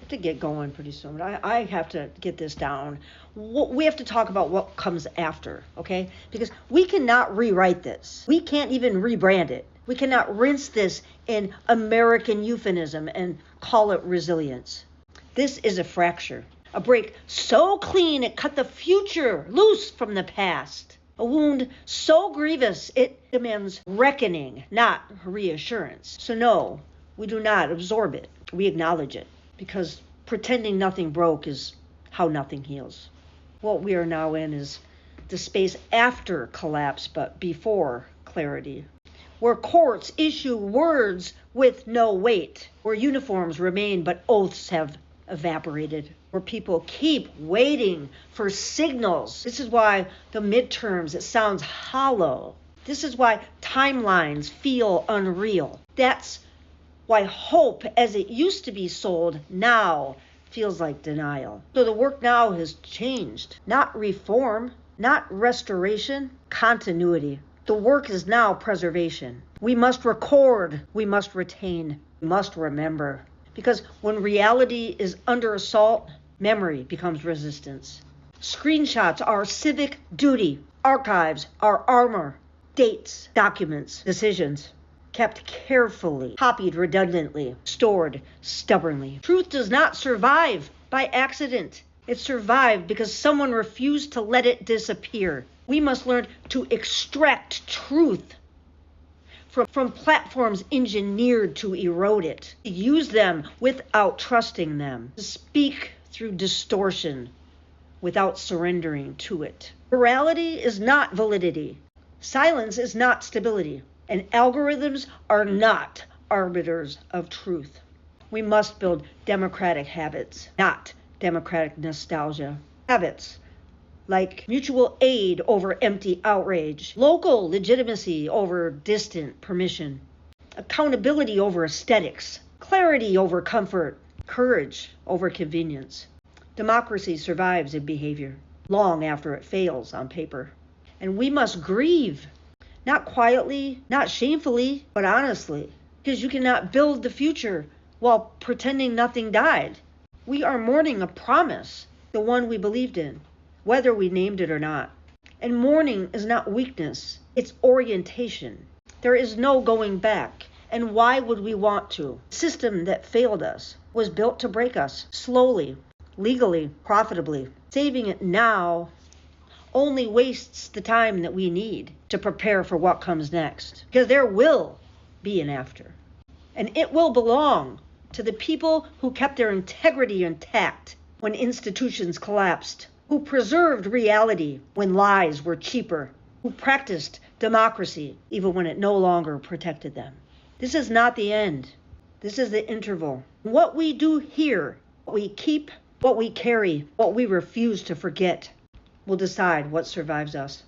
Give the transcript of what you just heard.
to get going pretty soon, but I have to get this down. We have to talk about what comes after, okay? Because we cannot rewrite this. We can't even rebrand it. We cannot rinse this in American euphemism and call it resilience. This is a fracture, a break so clean it cut the future loose from the past. A wound so grievous it demands reckoning, not reassurance. So no, we do not absorb it. We acknowledge it, because pretending nothing broke is how nothing heals. What we are now in is the space after collapse, but before clarity, where courts issue words with no weight, where uniforms remain but oaths have evaporated, where people keep waiting for signals. This is why the midterms, it sounds hollow. This is why timelines feel unreal. That's why hope, as it used to be sold, now feels like denial. So the work now has changed. Not reform, not restoration, continuity. The work is now preservation. We must record, we must retain, we must remember. Because when reality is under assault, memory becomes resistance. Screenshots are civic duty. Archives are armor. Dates, documents, decisions, kept carefully, copied redundantly, stored stubbornly. Truth does not survive by accident. It survived because someone refused to let it disappear. We must learn to extract truth from platforms engineered to erode it, to use them without trusting them, to speak through distortion without surrendering to it. Morality is not validity. Silence is not stability. And algorithms are not arbiters of truth. We must build democratic habits, not democratic nostalgia. Habits like mutual aid over empty outrage, local legitimacy over distant permission, accountability over aesthetics, clarity over comfort, courage over convenience. Democracy survives in behavior long after it fails on paper. And we must grieve, not quietly, not shamefully, but honestly, because you cannot build the future while pretending nothing died. We are mourning a promise, the one we believed in, whether we named it or not. And mourning is not weakness, it's orientation. There is no going back. And why would we want to? The system that failed us was built to break us, slowly, legally, profitably. Saving it now only wastes the time that we need to prepare for what comes next. Because there will be an after. And it will belong to the people who kept their integrity intact when institutions collapsed, who preserved reality when lies were cheaper, who practiced democracy even when it no longer protected them. This is not the end. This is the interval. What we do here, what we keep, what we carry, what we refuse to forget, will decide what survives us.